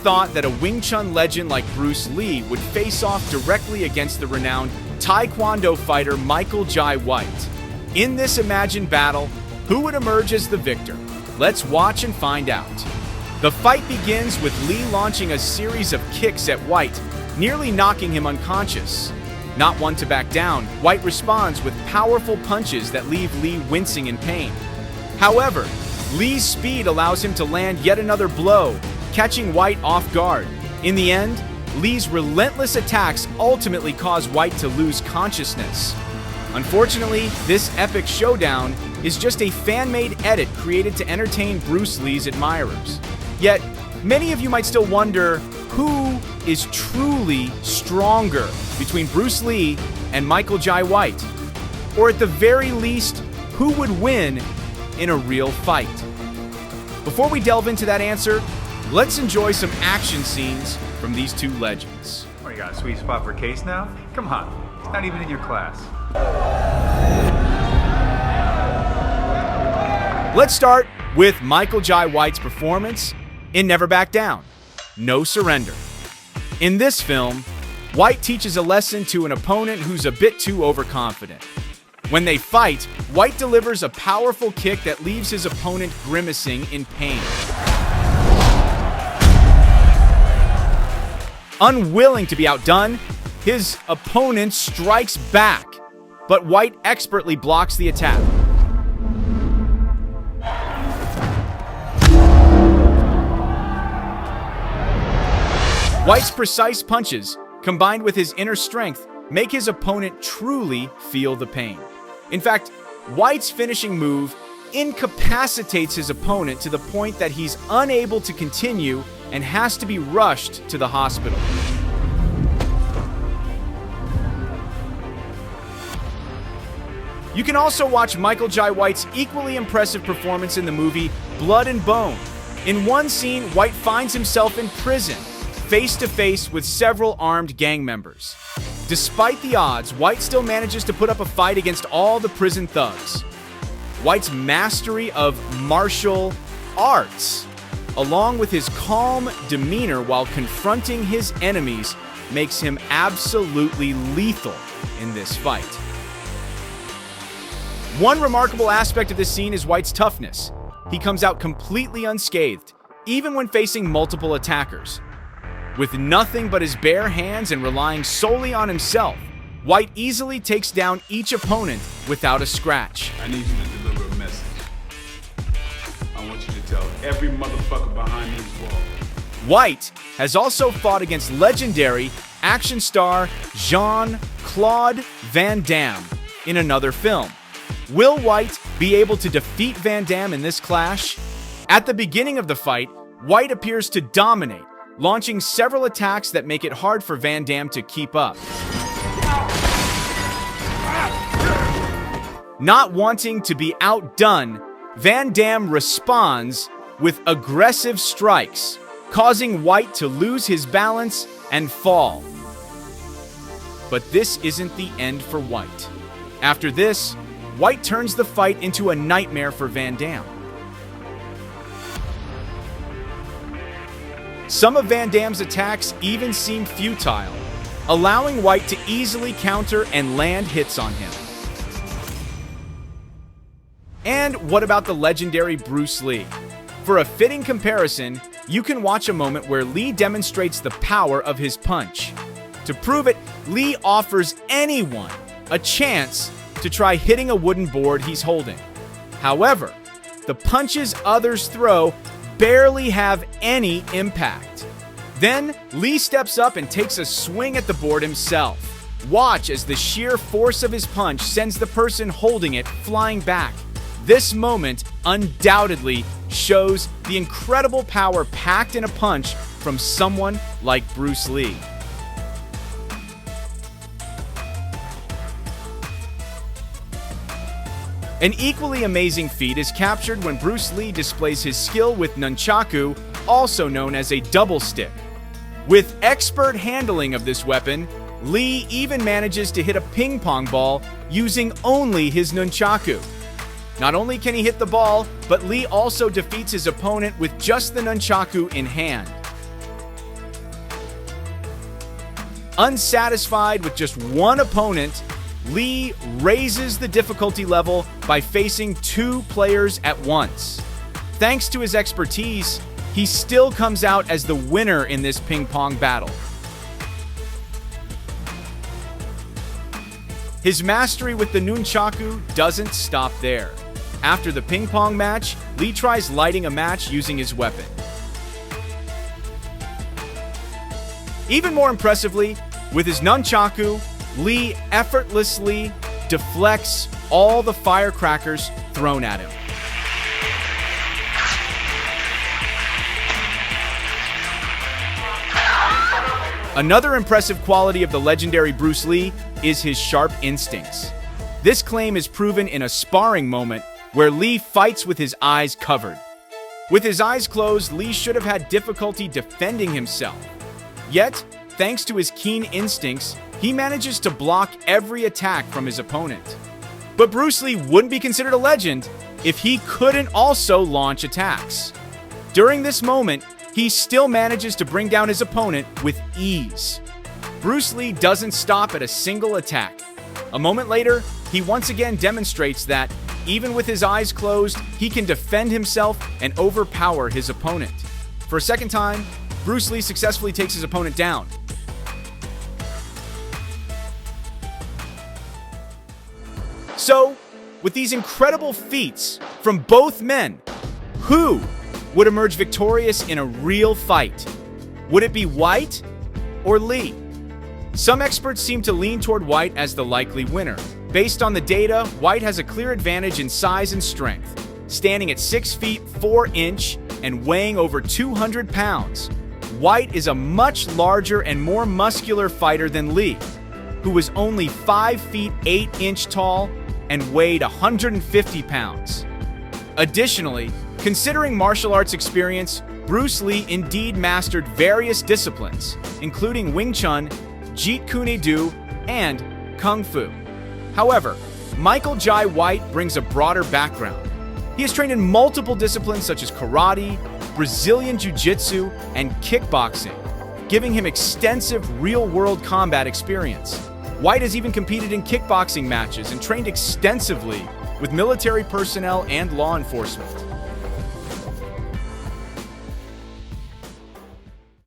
thought that a Wing Chun legend like Bruce Lee would face off directly against the renowned Taekwondo fighter Michael Jai White? In this imagined battle, who would emerge as the victor? Let's watch and find out. The fight begins with Lee launching a series of kicks at White, nearly knocking him unconscious. Not one to back down, White responds with powerful punches that leave Lee wincing in pain. However, Lee's speed allows him to land yet another blow, catching White off guard. In the end, Lee's relentless attacks ultimately cause White to lose consciousness. Unfortunately, this epic showdown is just a fan-made edit created to entertain Bruce Lee's admirers. Yet, many of you might still wonder who is truly stronger between Bruce Lee and Michael Jai White? Or at the very least, who would win in a real fight? Before we delve into that answer, let's enjoy some action scenes from these two legends. What, you got a sweet spot for Case now? Come on, it's not even in your class. Let's start with Michael Jai White's performance in Never Back Down, No Surrender. In this film, White teaches a lesson to an opponent who's a bit too overconfident. When they fight, White delivers a powerful kick that leaves his opponent grimacing in pain. Unwilling to be outdone, his opponent strikes back, but White expertly blocks the attack. White's precise punches, combined with his inner strength, make his opponent truly feel the pain. In fact, White's finishing move incapacitates his opponent to the point that he's unable to continue and has to be rushed to the hospital. You can also watch Michael Jai White's equally impressive performance in the movie Blood and Bone. In one scene, White finds himself in prison, face to face with several armed gang members. Despite the odds, White still manages to put up a fight against all the prison thugs. White's mastery of martial arts, along with his calm demeanor while confronting his enemies, makes him absolutely lethal in this fight. One remarkable aspect of this scene is White's toughness. He comes out completely unscathed, even when facing multiple attackers. With nothing but his bare hands and relying solely on himself, White easily takes down each opponent without a scratch. I need you to deliver a message. I want you to tell every motherfucker behind these walls. White has also fought against legendary action star Jean-Claude Van Damme in another film. Will White be able to defeat Van Damme in this clash? At the beginning of the fight, White appears to dominate, launching several attacks that make it hard for Van Damme to keep up. Not wanting to be outdone, Van Damme responds with aggressive strikes, causing White to lose his balance and fall. But this isn't the end for White. After this, White turns the fight into a nightmare for Van Damme. Some of Van Damme's attacks even seem futile, allowing White to easily counter and land hits on him. And what about the legendary Bruce Lee? For a fitting comparison, you can watch a moment where Lee demonstrates the power of his punch. To prove it, Lee offers anyone a chance to try hitting a wooden board he's holding. However, the punches others throw barely have any impact. Then, Lee steps up and takes a swing at the board himself. Watch as the sheer force of his punch sends the person holding it flying back. This moment undoubtedly shows the incredible power packed in a punch from someone like Bruce Lee. An equally amazing feat is captured when Bruce Lee displays his skill with nunchaku, also known as a double stick. With expert handling of this weapon, Lee even manages to hit a ping pong ball using only his nunchaku. Not only can he hit the ball, but Lee also defeats his opponent with just the nunchaku in hand. Unsatisfied with just one opponent, Lee raises the difficulty level by facing 2 players at once. Thanks to his expertise, he still comes out as the winner in this ping-pong battle. His mastery with the nunchaku doesn't stop there. After the ping-pong match, Lee tries lighting a match using his weapon. Even more impressively, with his nunchaku, Lee effortlessly deflects all the firecrackers thrown at him. Another impressive quality of the legendary Bruce Lee is his sharp instincts. This claim is proven in a sparring moment where Lee fights with his eyes covered. With his eyes closed, Lee should have had difficulty defending himself. Yet, thanks to his keen instincts, he manages to block every attack from his opponent. But Bruce Lee wouldn't be considered a legend if he couldn't also launch attacks. During this moment, he still manages to bring down his opponent with ease. Bruce Lee doesn't stop at a single attack. A moment later, he once again demonstrates that, even with his eyes closed, he can defend himself and overpower his opponent. For a second time, Bruce Lee successfully takes his opponent down. So, with these incredible feats from both men, who would emerge victorious in a real fight? Would it be White or Lee? Some experts seem to lean toward White as the likely winner. Based on the data, White has a clear advantage in size and strength, standing at 6 feet 4 inches and weighing over 200 pounds. White is a much larger and more muscular fighter than Lee, who was only 5 feet 8 inches tall and weighed 150 pounds. Additionally, considering martial arts experience, Bruce Lee indeed mastered various disciplines, including Wing Chun, Jeet Kune and Kung Fu. However, Michael Jai White brings a broader background. He has trained in multiple disciplines such as karate, Brazilian jiu-jitsu, and kickboxing, giving him extensive real-world combat experience. White has even competed in kickboxing matches and trained extensively with military personnel and law enforcement.